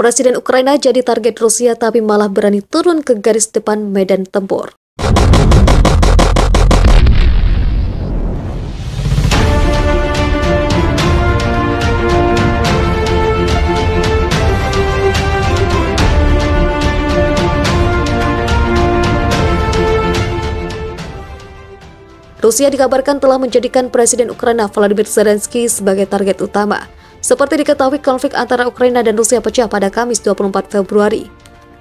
Presiden Ukraina jadi target Rusia tapi malah berani turun ke garis depan medan tempur. Rusia dikabarkan telah menjadikan Presiden Ukraina Volodymyr Zelensky sebagai target utama. Seperti diketahui, konflik antara Ukraina dan Rusia pecah pada Kamis 24 Februari.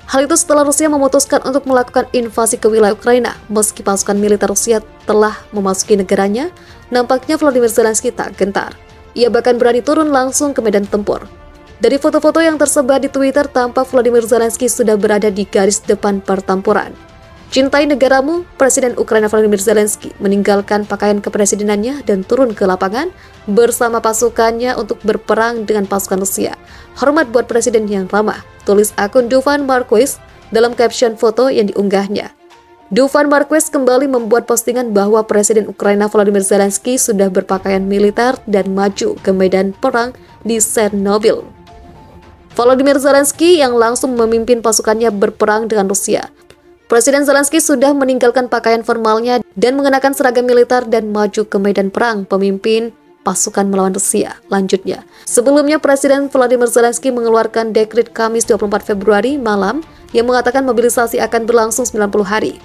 Hal itu setelah Rusia memutuskan untuk melakukan invasi ke wilayah Ukraina. Meski pasukan militer Rusia telah memasuki negaranya, nampaknya Volodymyr Zelensky tak gentar. Ia bahkan berani turun langsung ke medan tempur. Dari foto-foto yang tersebar di Twitter, tampak Volodymyr Zelensky sudah berada di garis depan pertempuran. Cintai negaramu, Presiden Ukraina Volodymyr Zelensky meninggalkan pakaian kepresidenannya dan turun ke lapangan bersama pasukannya untuk berperang dengan pasukan Rusia. Hormat buat presiden yang ramah, tulis akun Dufan Marquez dalam caption foto yang diunggahnya. Dufan Marquez kembali membuat postingan bahwa Presiden Ukraina Volodymyr Zelensky sudah berpakaian militer dan maju ke medan perang di Chernobyl. Volodymyr Zelensky yang langsung memimpin pasukannya berperang dengan Rusia. Presiden Zelensky sudah meninggalkan pakaian formalnya dan mengenakan seragam militer dan maju ke medan perang pemimpin pasukan melawan Rusia. Lanjutnya, sebelumnya Presiden Volodymyr Zelensky mengeluarkan dekret Kamis 24 Februari malam yang mengatakan mobilisasi akan berlangsung 90 hari.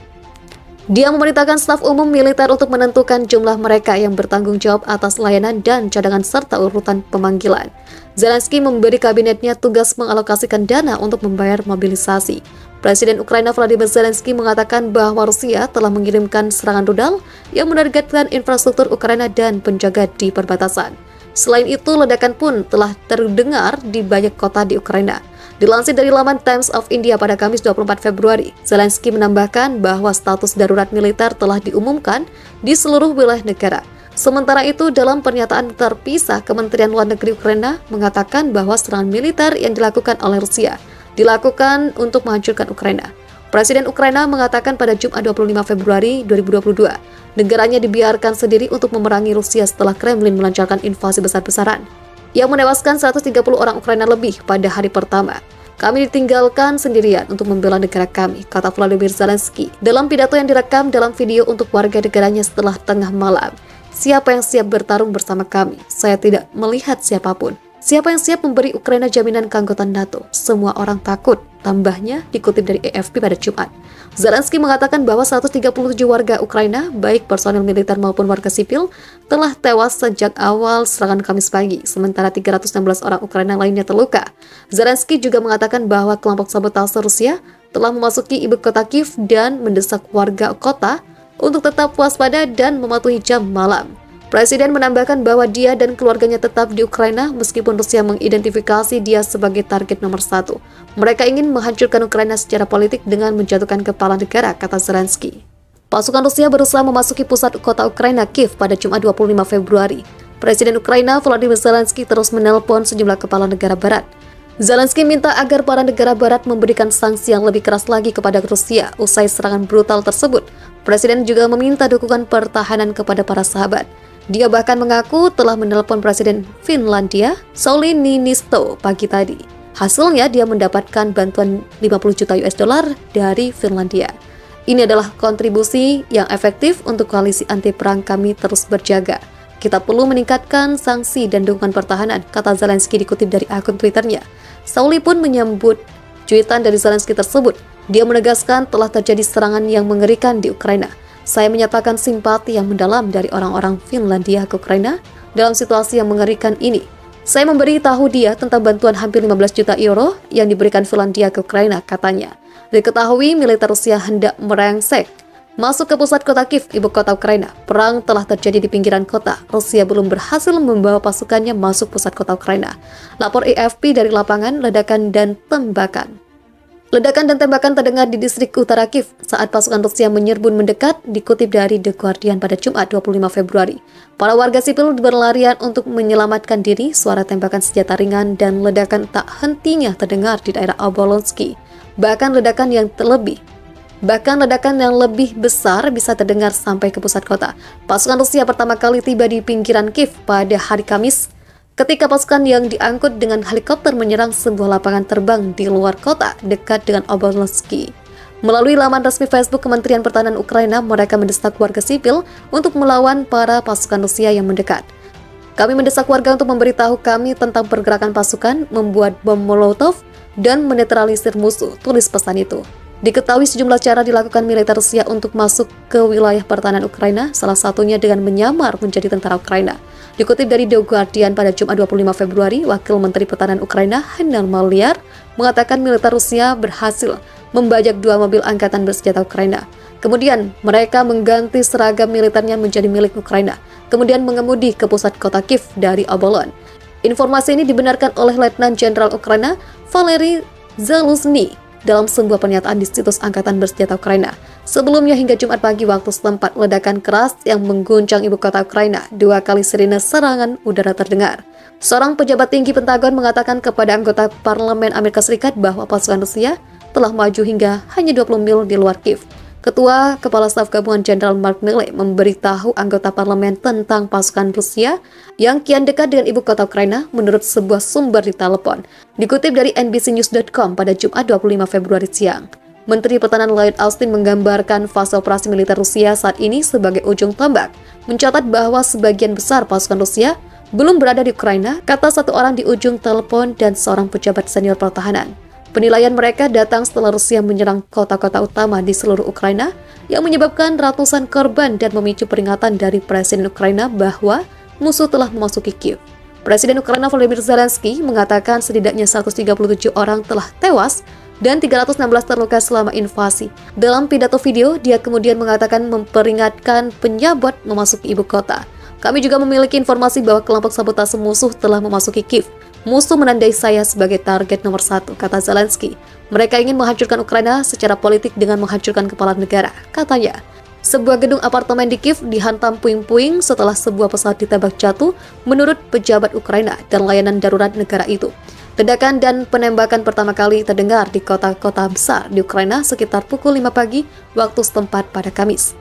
Dia memerintahkan staf umum militer untuk menentukan jumlah mereka yang bertanggung jawab atas layanan dan cadangan serta urutan pemanggilan. Zelensky memberi kabinetnya tugas mengalokasikan dana untuk membayar mobilisasi. Presiden Ukraina Volodymyr Zelensky mengatakan bahwa Rusia telah mengirimkan serangan rudal yang menargetkan infrastruktur Ukraina dan penjaga di perbatasan. Selain itu, ledakan pun telah terdengar di banyak kota di Ukraina. Dilansir dari laman Times of India pada Kamis 24 Februari, Zelensky menambahkan bahwa status darurat militer telah diumumkan di seluruh wilayah negara. Sementara itu, dalam pernyataan terpisah, Kementerian Luar Negeri Ukraina mengatakan bahwa serangan militer yang dilakukan oleh Rusia dilakukan untuk menghancurkan Ukraina. Presiden Ukraina mengatakan pada Jumat 25 Februari 2022, negaranya dibiarkan sendiri untuk memerangi Rusia setelah Kremlin melancarkan invasi besar-besaran yang menewaskan 130 orang Ukraina lebih pada hari pertama. Kami ditinggalkan sendirian untuk membela negara kami, kata Volodymyr Zelensky dalam pidato yang direkam dalam video untuk warga negaranya setelah tengah malam. Siapa yang siap bertarung bersama kami? Saya tidak melihat siapapun. Siapa yang siap memberi Ukraina jaminan keanggotaan NATO? Semua orang takut, tambahnya dikutip dari AFP pada Jumat. Zelensky mengatakan bahwa 137 warga Ukraina, baik personel militer maupun warga sipil, telah tewas sejak awal serangan Kamis pagi, sementara 316 orang Ukraina lainnya terluka. Zelensky juga mengatakan bahwa kelompok sabotase Rusia telah memasuki ibu kota Kiev dan mendesak warga kota untuk tetap waspada dan mematuhi jam malam. Presiden menambahkan bahwa dia dan keluarganya tetap di Ukraina meskipun Rusia mengidentifikasi dia sebagai target nomor 1. Mereka ingin menghancurkan Ukraina secara politik dengan menjatuhkan kepala negara, kata Zelensky. Pasukan Rusia berusaha memasuki pusat kota Ukraina, Kiev, pada Jumat 25 Februari. Presiden Ukraina Volodymyr Zelensky terus menelpon sejumlah kepala negara barat. Zelensky minta agar para negara barat memberikan sanksi yang lebih keras lagi kepada Rusia usai serangan brutal tersebut. Presiden juga meminta dukungan pertahanan kepada para sahabat. Dia bahkan mengaku telah menelpon Presiden Finlandia, Sauli Niinisto, pagi tadi. Hasilnya, dia mendapatkan bantuan 50 juta US dollar dari Finlandia. Ini adalah kontribusi yang efektif untuk koalisi anti perang kami terus berjaga. Kita perlu meningkatkan sanksi dan dukungan pertahanan, kata Zelensky dikutip dari akun Twitternya. Sauli pun menyambut cuitan dari Zelensky tersebut. Dia menegaskan telah terjadi serangan yang mengerikan di Ukraina. Saya menyatakan simpati yang mendalam dari orang-orang Finlandia ke Ukraina dalam situasi yang mengerikan ini. Saya memberi tahu dia tentang bantuan hampir 15 juta euro yang diberikan Finlandia ke Ukraina, katanya. Diketahui militer Rusia hendak merangsek masuk ke pusat kota Kiev, ibu kota Ukraina. Perang telah terjadi di pinggiran kota. Rusia belum berhasil membawa pasukannya masuk pusat kota Ukraina. Lapor AFP dari lapangan, ledakan dan tembakan. Ledakan dan tembakan terdengar di distrik utara Kiev saat pasukan Rusia menyerbun mendekat, dikutip dari The Guardian pada Jumat 25 Februari. Para warga sipil berlarian untuk menyelamatkan diri, suara tembakan senjata ringan dan ledakan tak hentinya terdengar di daerah Obolonsky. Bahkan ledakan yang lebih besar bisa terdengar sampai ke pusat kota. Pasukan Rusia pertama kali tiba di pinggiran Kiev pada hari Kamis ketika pasukan yang diangkut dengan helikopter menyerang sebuah lapangan terbang di luar kota dekat dengan Obolensky. Melalui laman resmi Facebook Kementerian Pertahanan Ukraina, mereka mendesak warga sipil untuk melawan para pasukan Rusia yang mendekat. Kami mendesak warga untuk memberitahu kami tentang pergerakan pasukan, membuat bom Molotov, dan menetralisir musuh, tulis pesan itu. Diketahui sejumlah cara dilakukan militer Rusia untuk masuk ke wilayah pertahanan Ukraina, salah satunya dengan menyamar menjadi tentara Ukraina. Dikutip dari The Guardian pada Jumat 25 Februari, Wakil Menteri Pertahanan Ukraina, Henel Maliar, mengatakan militer Rusia berhasil membajak 2 mobil angkatan bersenjata Ukraina. Kemudian, mereka mengganti seragam militernya menjadi milik Ukraina, kemudian mengemudi ke pusat kota Kiev dari Obolon. Informasi ini dibenarkan oleh Letnan Jenderal Ukraina Valery Zaluzny dalam sebuah pernyataan di situs Angkatan Bersenjata Ukraina. Sebelumnya hingga Jumat pagi waktu setempat, ledakan keras yang mengguncang ibu kota Ukraina, 2 kali sirine serangan udara terdengar. Seorang pejabat tinggi Pentagon mengatakan kepada anggota Parlemen Amerika Serikat bahwa pasukan Rusia telah maju hingga hanya 20 mil di luar Kiev. Ketua Kepala Staf Gabungan Jenderal Mark Milley memberitahu anggota parlemen tentang pasukan Rusia yang kian dekat dengan ibu kota Ukraina menurut sebuah sumber di telepon. Dikutip dari NBCnews.com pada Jumat 25 Februari siang. Menteri Pertahanan Lloyd Austin menggambarkan fase operasi militer Rusia saat ini sebagai ujung tombak, mencatat bahwa sebagian besar pasukan Rusia belum berada di Ukraina, kata satu orang di ujung telepon dan seorang pejabat senior pertahanan. Penilaian mereka datang setelah Rusia menyerang kota-kota utama di seluruh Ukraina yang menyebabkan ratusan korban dan memicu peringatan dari Presiden Ukraina bahwa musuh telah memasuki Kiev. Presiden Ukraina Volodymyr Zelensky mengatakan setidaknya 137 orang telah tewas dan 316 terluka selama invasi. Dalam pidato video, dia kemudian mengatakan memperingatkan penyabot memasuki ibu kota. Kami juga memiliki informasi bahwa kelompok sabotase musuh telah memasuki Kiev. Musuh menandai saya sebagai target nomor 1, kata Zelensky. Mereka ingin menghancurkan Ukraina secara politik dengan menghancurkan kepala negara, katanya. Sebuah gedung apartemen di Kiev dihantam puing-puing setelah sebuah pesawat ditembak jatuh, menurut pejabat Ukraina dan layanan darurat negara itu. Ledakan dan penembakan pertama kali terdengar di kota-kota besar di Ukraina sekitar pukul 5 pagi waktu setempat pada Kamis.